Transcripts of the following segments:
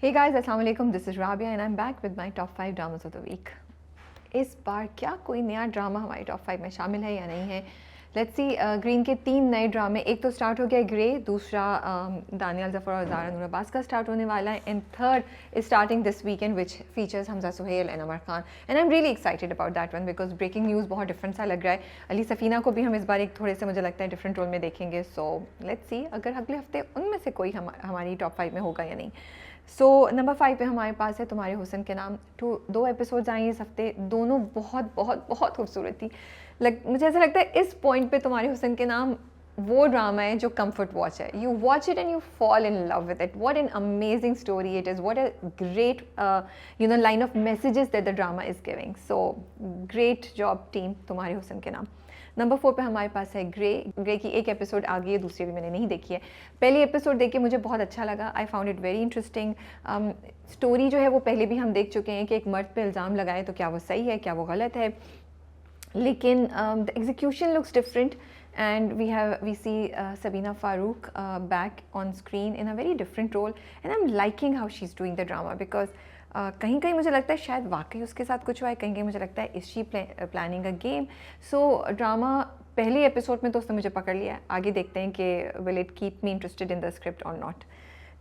Hey guys, अस्सलाम वालेकुम. This is Rabia and I'm back with my top 5 dramas of the week. इस बार क्या कोई नया ड्रामा हमारी टॉप 5 में शामिल है या नहीं है? Let's see. ग्रीन के 3 नए ड्रामे, एक तो स्टार्ट हो गया ग्रे, दूसरा दानियाल ज़फ़र और ज़ारा नूर अब्बास का स्टार्ट होने वाला है, and third is starting this weekend which features Hamza Suhail and Amar Khan. And I am really excited about that one because breaking news बहुत डिफरेंट सा लग रहा है. अली सफ़ीना को भी हम इस बार एक थोड़े से मुझे लगता है डिफरेंट रोल में देखेंगे. सो लेट्स सी अगर अगले हफ्ते उनमें से कोई हमारी टॉप 5 में होगा या नहीं. सो नंबर 5 पे हमारे पास है तुम्हारे हुस्न के नाम. 2 एपिसोड्स आए इस हफ्ते, दोनों बहुत बहुत बहुत खूबसूरत थी. मुझे ऐसा लगता है इस पॉइंट पे तुम्हारे हुस्न के नाम वो ड्रामा है जो कंफर्ट वॉच है. You watch it and you fall in love with it. What an amazing story it is. What a great line of messages that the drama is giving. So great job team तुम्हारे हुस्न के नाम. Number 4 पे हमारे पास है grey की एक एपिसोड आ गई है, दूसरी भी मैंने नहीं देखी है. पहली एपिसोड देख के मुझे बहुत अच्छा लगा. I found it very interesting. Story जो है वो पहले भी हम देख चुके हैं कि एक मर्द पे इल्ज़ाम लगाए तो क्या वो सही है, क्या वो गलत है, लेकिन the execution looks different and we see Sabina Farooq back on screen in a very different role, and I'm liking how she's doing the drama because कहीं कहीं मुझे लगता है शायद वाकई उसके साथ कुछ हुआ है, कहीं कहीं मुझे लगता है is she planning a game. So drama पहले एपिसोड में तो उसने मुझे पकड़ लिया है. आगे देखते हैं कि will it keep me interested in the script और नॉट.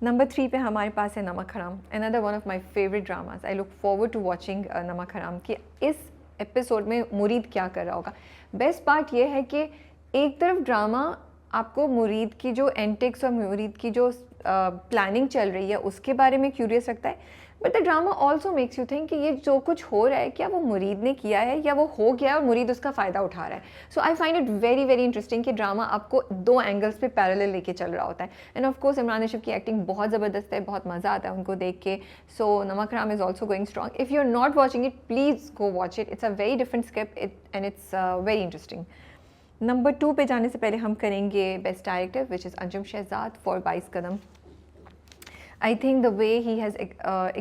नंबर 3 पे हमारे पास है Namak Haram. Another one of my favourite dramas. I look forward to watching Namak Haram. कि इस एपिसोड में मुरीद क्या कर रहा होगा. बेस्ट पार्ट ये है कि एक तरफ ड्रामा आपको मुरीद की जो एंटिक्स और मुरीद की जो प्लानिंग चल रही है उसके बारे में क्यूरियस रखता है, but the drama also makes you think कि ये जो कुछ हो रहा है क्या वो मुरीद ने किया है या वो हो गया और मुरीद उसका फ़ायदा उठा रहा है. So I find it very very interesting कि ड्रामा आपको 2 एंगल्स पे पैरेलल लेके चल रहा होता है. End of course Imran Hashmi की एक्टिंग बहुत ज़बरदस्त है, बहुत मज़ा आता है उनको देख के. So Namak Haram is also going strong. If you are not watching it please go watch it. It's a very different script and it's very interesting. Number 2 पे जाने से पहले हम करेंगे best director which is Anjum Shahzad for 22 Qadam. I think the way he has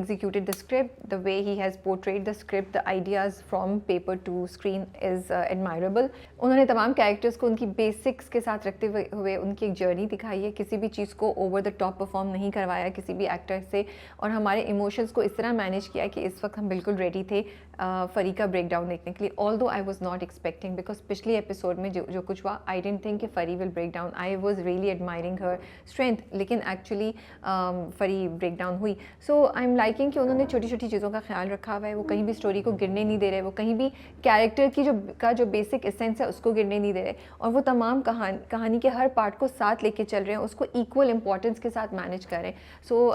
executed the script, the way he has portrayed the script, the ideas from paper to screen is admirable. उन्होंने तमाम characters को उनकी बेसिक्स के साथ रखते हुए उनकी एक जर्नी दिखाई है. किसी भी चीज़ को ओवर द टॉप परफॉर्म नहीं करवाया किसी भी एक्टर से, और हमारे इमोशंस को इस तरह मैनेज किया कि इस वक्त हम बिल्कुल रेडी थे फरी का ब्रेक डाउन देखने के लिए. Although I was not expecting because पिछले एपिसोड में जो कुछ हुआ आई डेंट थिंक कि Fari will break down. I was really admiring her strength, लेकिन एक्चुअली फरी ब्रेक डाउन हुई. सो आई एम लाइकिंग कि उन्होंने छोटी छोटी चीज़ों का ख्याल रखा हुआ है. वो कहीं भी स्टोरी को गिरने नहीं दे रहे, वो कहीं भी कैरेक्टर की जो बेसिक एसेंस है उसको गिरने नहीं दे रहे, और वो तमाम कहानी के हर पार्ट को साथ लेके चल रहे हैं, उसको इक्वल इंपॉर्टेंस के साथ मैनेज कर रहे हैं. सो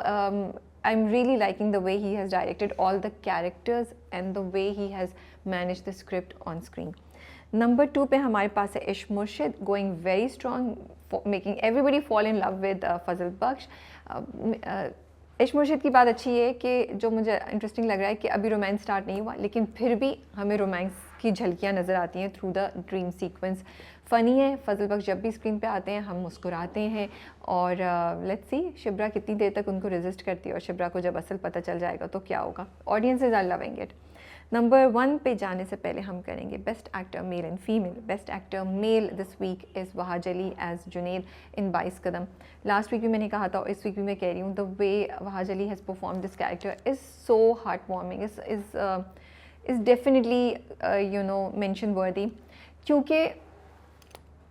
I'm really liking the way he has directed all the characters and the way he has managed the script on screen. Number 2 पे हमारे पास है इश्क मुर्शिद, going very strong, making everybody fall in love with फजल बख्श. इश्क मुर्शिद की बात अच्छी है कि जो मुझे इंटरेस्टिंग लग रहा है कि अभी रोमांस स्टार्ट नहीं हुआ, लेकिन फिर भी हमें रोमांस की झलकियाँ नज़र आती हैं through the dream sequence. Funny है. फजल बख्श जब भी स्क्रीन पे आते हैं हम मुस्कुराते हैं, और लेट्स सी शिब्रा कितनी देर तक उनको रेजिस्ट करती है, और शिब्रा को जब असल पता चल जाएगा तो क्या होगा. Audiences are loving it. Number 1 पे जाने से पहले हम करेंगे best actor male and female. Best actor male this week is Wahaj Ali as Junaid in 22 Qadam. Last week भी मैंने कहा था और इस वीक भी मैं कह रही हूँ, the way Wahaj Ali has perform this character is so heart warming, is definitely mention वर्दी. क्योंकि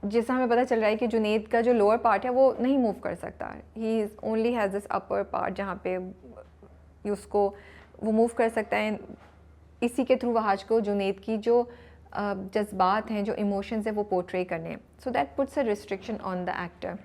जैसा हमें पता चल रहा है कि जुनैद का जो लोअर पार्ट है वो नहीं मूव कर सकता. He is only has this upper part जहाँ पे उसको वो मूव कर सकता है. इसी के थ्रू वहाज को जुनैद की जो जज्बात हैं, जो इमोशंस हैं, वो पोर्ट्रे करने हैं. So that puts a restriction on the actor.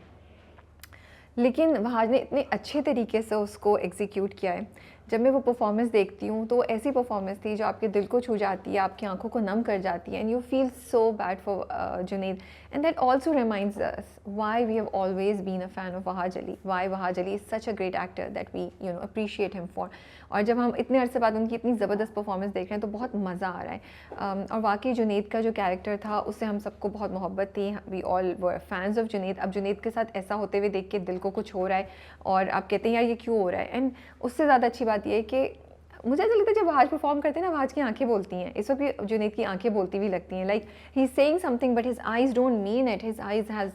लेकिन वहाज ने इतने अच्छे तरीके से उसको एग्जीक्यूट किया है. जब मैं वो परफॉर्मेंस देखती हूँ तो ऐसी परफॉर्मेंस थी जो आपके दिल को छू जाती है, आपकी आंखों को नम कर जाती है, and you feel so bad for Junaid. And that also reminds us why we have always been a fan of Wahaj Ali, why Wahaj Ali is such a great actor that we appreciate him for. और जब हम इतने अरसे बाद उनकी इतनी ज़बरदस्त परफॉर्मेंस देख रहे हैं तो बहुत मज़ा आ रहा है. और वाकई जुनैद का जो कैरेक्टर था उससे हम सबको बहुत मोहब्बत थी. We all were fans of Junaid. अब जुनैद के साथ ऐसा होते हुए देख के दिल को कुछ हो रहा है और आप कहते हैं यार ये क्यों हो रहा है. एंड उससे ज़्यादा अच्छी बात यह है कि मुझे ऐसा लगता है जब वहाज परफॉर्म करते हैं ना, वहाज की आंखें बोलती हैं. इस वक्त भी जुनैद की आंखें बोलती हुई लगती हैं. Like he is saying something but his eyes don't mean it. His eyes has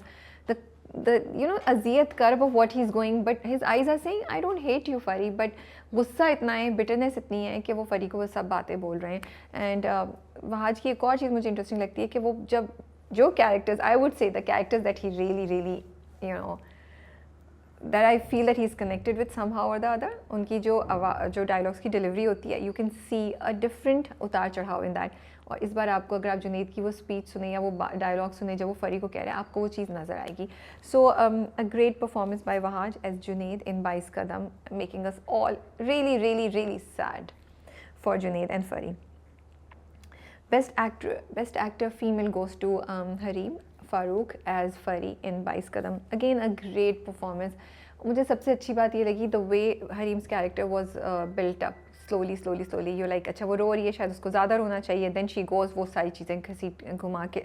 the अजियत curve of what he is going, but his eyes are saying I don't hate you Fari, बट गुस्सा इतना है, बिटरनेस इतनी है कि वो फरी को वो सब बातें बोल रहे हैं। एंड वहाज की एक और चीज़ मुझे इंटरेस्टिंग लगती है कि वो जब जो characters, I would say the characters that he really that I feel that he's connected with somehow or the other, उनकी जो डायलॉग्स की डिलीवरी होती है, you can see a different उतार चढ़ाव in that। और इस बार आपको अगर आप जुनेद की वो स्पीच सुने या वो डायलॉग सुने जब वो फरी को कह रहे हैं, आपको वो चीज़ नज़र आएगी। So a great performance by Wahaj as Junaid in 22 Qadam, making us all really sad for Junaid and Fari। Best actor female goes to Hareem Farooq as Fari in 22 Qadam. Again a great performance. मुझे सबसे अच्छी बात ये लगी the way Hareem's character was built up slowly you like अच्छा वो रो रही है, शायद उसको ज़्यादा रोना चाहिए, देन शी गोज़, वो सारी चीज़ें घसीट घुमा के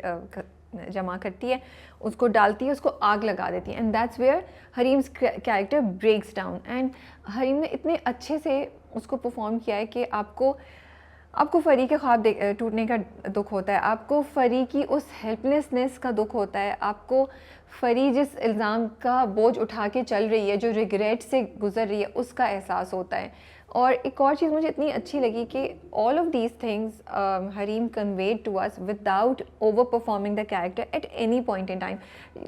जमा करती है, उसको डालती है, उसको आग लगा देती है, and that's where Hareem's character breaks down. And Hareem ने इतने अच्छे से उसको परफॉर्म किया है कि आपको फ़री के ख्वाब टूटने का दुख होता है, आपको फ़री की उस हेल्पलेसनेस का दुख होता है, आपको फ़री जिस इल्ज़ाम का बोझ उठा के चल रही है, जो रिग्रेट से गुज़र रही है, उसका एहसास होता है। और एक और चीज़ मुझे इतनी अच्छी लगी कि all of these things Hareem conveyed to us without over performing the character at any point in time.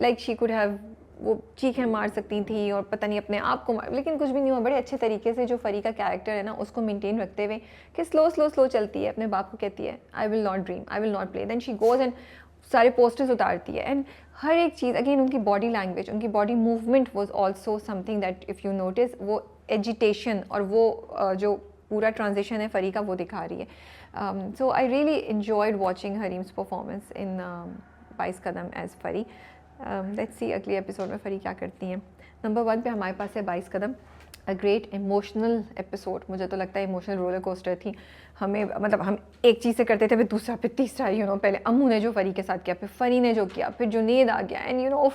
Like she could have वो चीखें मार सकती थी और पता नहीं अपने आप को लेकिन कुछ भी नहीं हुआ। बड़े अच्छे तरीके से जो फरी का कैरेक्टर है ना, उसको मेंटेन रखते हुए कि स्लो चलती है, अपने बाप को कहती है I will not dream, I will not play, then she goes and सारे पोस्टर्स उतारती है। एंड हर एक चीज़, अगेन उनकी बॉडी लैंग्वेज, उनकी body movement was also something that if you notice, वो एजिटेशन और वो जो पूरा ट्रांजिशन है फरी का, वो दिखा रही है। So I really enjoyed watching Hareem's performance in 22 Qadam as Fari. Let's see अगले एपिसोड में फरी क्या करती हैं। नंबर 1 पे हमारे पास है 22 कदम, अ ग्रेट इमोशनल एपिसोड। मुझे तो लगता है इमोशनल रोलर कोस्टर थी। हमें मतलब हम एक चीज़ से करते थे, फिर दूसरा, फिर तीसरा, पहले अम्मू ने जो फरी के साथ किया, फिर फरी ने जो किया, फिर जुनेद आ गया, एंड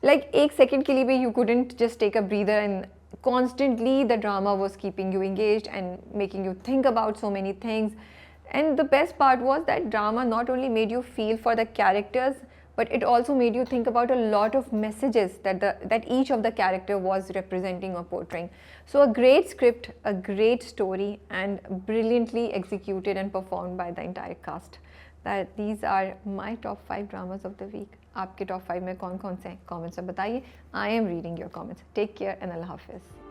लाइक एक सेकेंड के लिए भी you couldn't just take a breather, and constantly the drama was keeping you engaged and making you think about so many things. And the best part was that drama not only made you feel for the characters, but it also made you think about a lot of messages that each of the character was representing or portraying. So a great script, a great story, and brilliantly executed and performed by the entire cast. That these are my top 5 dramas of the week. आपके top 5 में कौन कौन से हैं, comments में बताइए। I am reading your comments. Take care and अल्लाह हाफिज़।